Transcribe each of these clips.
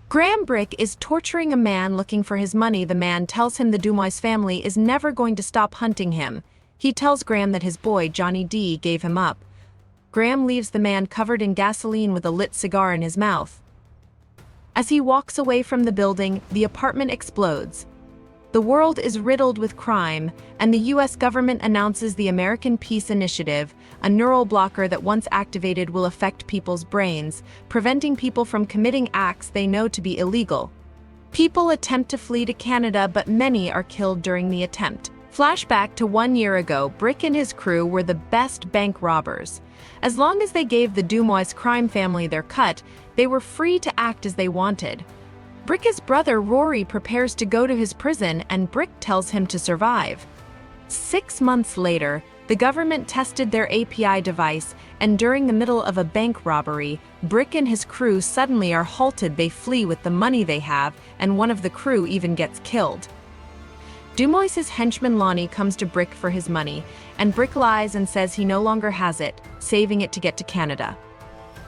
Graham Brick is torturing a man looking for his money. The man tells him the Dumois family is never going to stop hunting him. He tells Graham that his boy, Johnny D, gave him up. Graham leaves the man covered in gasoline with a lit cigar in his mouth. As he walks away from the building, the apartment explodes. The world is riddled with crime, and the US government announces the American Peace Initiative, a neural blocker that once activated will affect people's brains, preventing people from committing acts they know to be illegal. People attempt to flee to Canada, but many are killed during the attempt. Flashback to 1 year ago, Brick and his crew were the best bank robbers. As long as they gave the Dumois crime family their cut, they were free to act as they wanted. Brick's brother Rory prepares to go to his prison, and Brick tells him to survive. 6 months later, the government tested their API device, and during the middle of a bank robbery, Brick and his crew suddenly are halted. They flee with the money they have, and one of the crew even gets killed. Dumois' henchman Lonnie comes to Brick for his money, and Brick lies and says he no longer has it, saving it to get to Canada.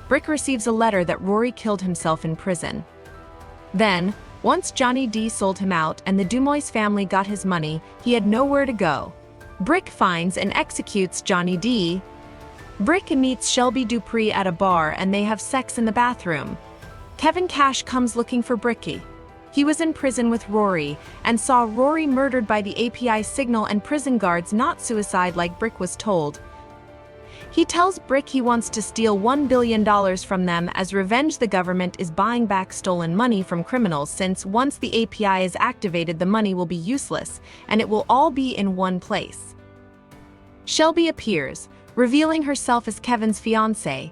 Brick receives a letter that Rory killed himself in prison. Then, once Johnny D sold him out and the Dumois family got his money, he had nowhere to go. Brick finds and executes Johnny D. Brick meets Shelby Dupree at a bar and they have sex in the bathroom. Kevin Cash comes looking for Bricky. He was in prison with Rory and saw Rory murdered by the API signal and prison guards, not suicide like Brick was told. He tells Brick he wants to steal $1 billion from them as revenge. The government is buying back stolen money from criminals, since once the API is activated, the money will be useless, and it will all be in one place. Shelby appears, revealing herself as Kevin's fiancée.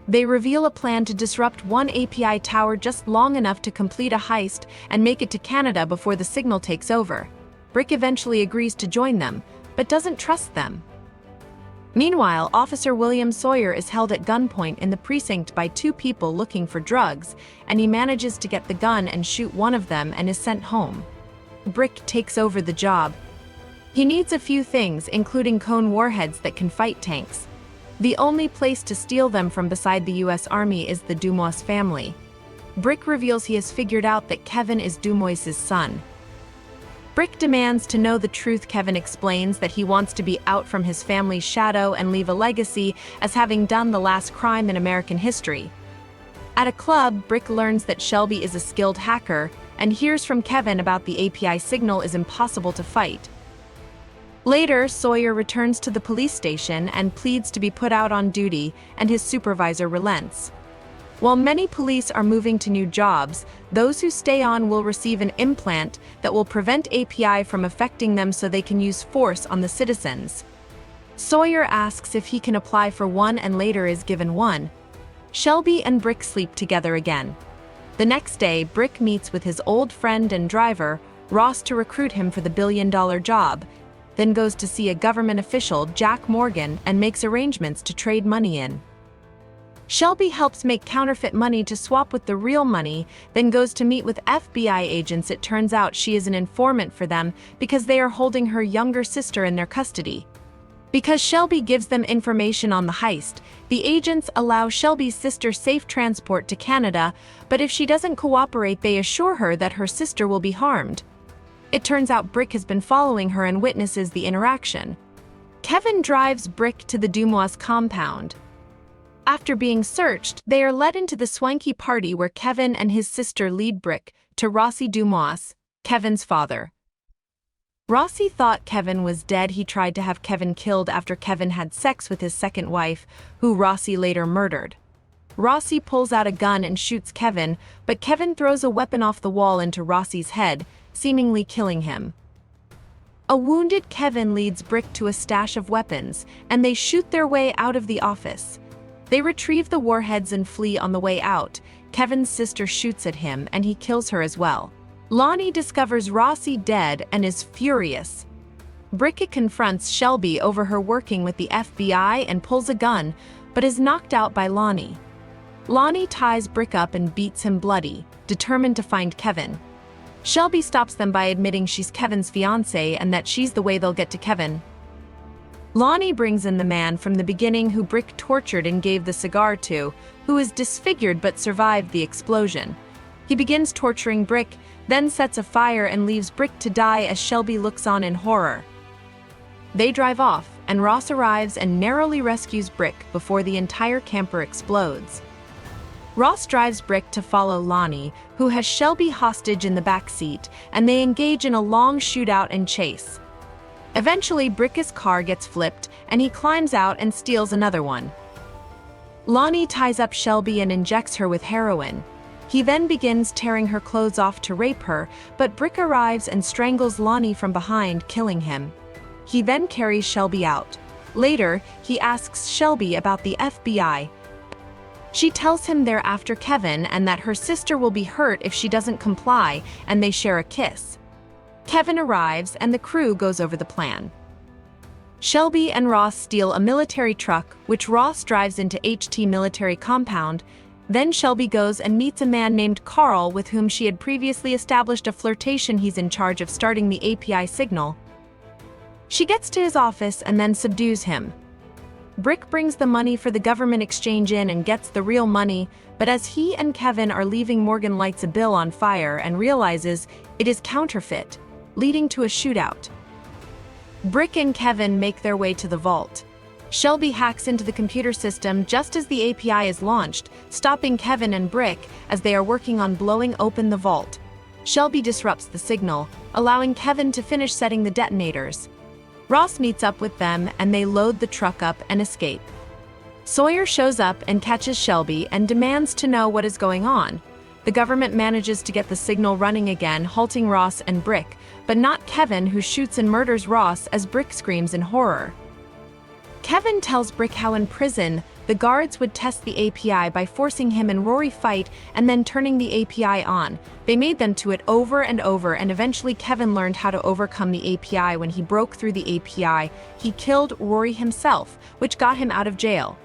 They reveal a plan to disrupt one API tower just long enough to complete a heist and make it to Canada before the signal takes over. Brick eventually agrees to join them, but doesn't trust them. Meanwhile, Officer William Sawyer is held at gunpoint in the precinct by two people looking for drugs, and he manages to get the gun and shoot one of them and is sent home. Brick takes over the job. He needs a few things, including cone warheads that can fight tanks. The only place to steal them from beside the US Army is the Dumois family. Brick reveals he has figured out that Kevin is Dumois' son. Brick demands to know the truth. Kevin explains that he wants to be out from his family's shadow and leave a legacy as having done the last crime in American history. At a club, Brick learns that Shelby is a skilled hacker and hears from Kevin about the API signal is impossible to fight. Later, Sawyer returns to the police station and pleads to be put out on duty, and his supervisor relents. While many police are moving to new jobs, those who stay on will receive an implant that will prevent API from affecting them so they can use force on the citizens. Sawyer asks if he can apply for one and later is given one. Shelby and Brick sleep together again. The next day, Brick meets with his old friend and driver, Ross, to recruit him for the billion-dollar job, then goes to see a government official, Jack Morgan, and makes arrangements to trade money in. Shelby helps make counterfeit money to swap with the real money, then goes to meet with FBI agents. It turns out she is an informant for them because they are holding her younger sister in their custody. Because Shelby gives them information on the heist, the agents allow Shelby's sister safe transport to Canada, but if she doesn't cooperate, they assure her that her sister will be harmed. It turns out Brick has been following her and witnesses the interaction. Kevin drives Brick to the Dumois compound. After being searched, they are led into the swanky party where Kevin and his sister lead Brick to Rossi Dumois, Kevin's father. Rossi thought Kevin was dead. He tried to have Kevin killed after Kevin had sex with his second wife, who Rossi later murdered. Rossi pulls out a gun and shoots Kevin, but Kevin throws a weapon off the wall into Rossi's head, seemingly killing him. A wounded Kevin leads Brick to a stash of weapons, and they shoot their way out of the office. They retrieve the warheads and flee. On the way out, Kevin's sister shoots at him and he kills her as well. Lonnie discovers Rossi dead and is furious. Brick confronts Shelby over her working with the FBI and pulls a gun, but is knocked out by Lonnie. Lonnie ties Brick up and beats him bloody, determined to find Kevin. Shelby stops them by admitting she's Kevin's fiancée and that she's the way they'll get to Kevin. Lonnie brings in the man from the beginning who Brick tortured and gave the cigar to, who is disfigured but survived the explosion. He begins torturing Brick, then sets a fire and leaves Brick to die as Shelby looks on in horror. They drive off, and Ross arrives and narrowly rescues Brick before the entire camper explodes. Ross drives Brick to follow Lonnie, who has Shelby hostage in the back seat, and they engage in a long shootout and chase. Eventually, Brick's car gets flipped, and he climbs out and steals another one. Lonnie ties up Shelby and injects her with heroin. He then begins tearing her clothes off to rape her, but Brick arrives and strangles Lonnie from behind, killing him. He then carries Shelby out. Later, he asks Shelby about the FBI. She tells him they're after Kevin and that her sister will be hurt if she doesn't comply, and they share a kiss. Kevin arrives and the crew goes over the plan. Shelby and Ross steal a military truck, which Ross drives into HT military compound. Then Shelby goes and meets a man named Carl with whom she had previously established a flirtation. He's in charge of starting the API signal. She gets to his office and then subdues him. Brick brings the money for the government exchange in and gets the real money, but as he and Kevin are leaving, Morgan lights a bill on fire and realizes it is counterfeit, leading to a shootout. Brick and Kevin make their way to the vault. Shelby hacks into the computer system just as the API is launched, stopping Kevin and Brick as they are working on blowing open the vault. Shelby disrupts the signal, allowing Kevin to finish setting the detonators. Ross meets up with them and they load the truck up and escape. Sawyer shows up and catches Shelby and demands to know what is going on. The government manages to get the signal running again, halting Ross and Brick, but not Kevin, who shoots and murders Ross as Brick screams in horror. Kevin tells Brick how in prison, the guards would test the API by forcing him and Rory fight and then turning the API on. They made them to it over and over, and eventually Kevin learned how to overcome the API. When he broke through the API, he killed Rory himself, which got him out of jail.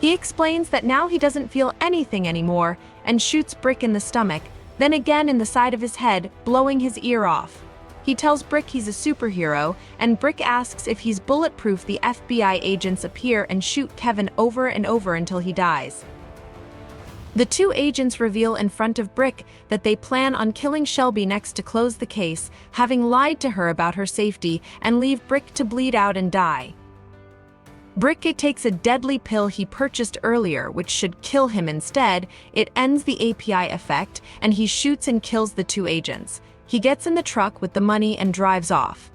He explains that now he doesn't feel anything anymore and shoots Brick in the stomach, then again in the side of his head, blowing his ear off. He tells Brick he's a superhero, and Brick asks if he's bulletproof. The FBI agents appear and shoot Kevin over and over until he dies. The two agents reveal in front of Brick that they plan on killing Shelby next to close the case, having lied to her about her safety, and leave Brick to bleed out and die. Brick takes a deadly pill he purchased earlier, which should kill him. Instead, it ends the API effect, and he shoots and kills the two agents. He gets in the truck with the money and drives off.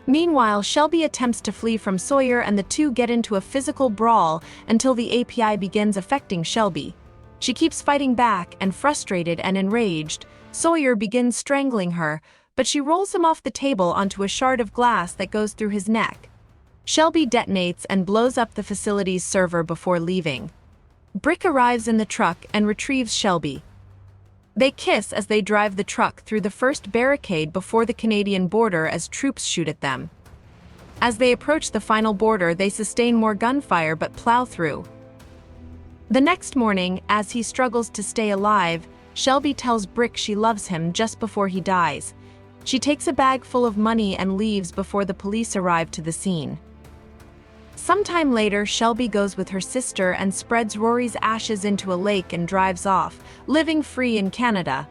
Meanwhile, Shelby attempts to flee from Sawyer and the two get into a physical brawl until the API begins affecting Shelby. She keeps fighting back, and frustrated and enraged, Sawyer begins strangling her, but she rolls him off the table onto a shard of glass that goes through his neck. Shelby detonates and blows up the facility's server before leaving. Brick arrives in the truck and retrieves Shelby. They kiss as they drive the truck through the first barricade before the Canadian border as troops shoot at them. As they approach the final border, they sustain more gunfire but plow through. The next morning, as he struggles to stay alive, Shelby tells Brick she loves him just before he dies. She takes a bag full of money and leaves before the police arrive to the scene. Sometime later, Shelby goes with her sister and spreads Rory's ashes into a lake and drives off, living free in Canada.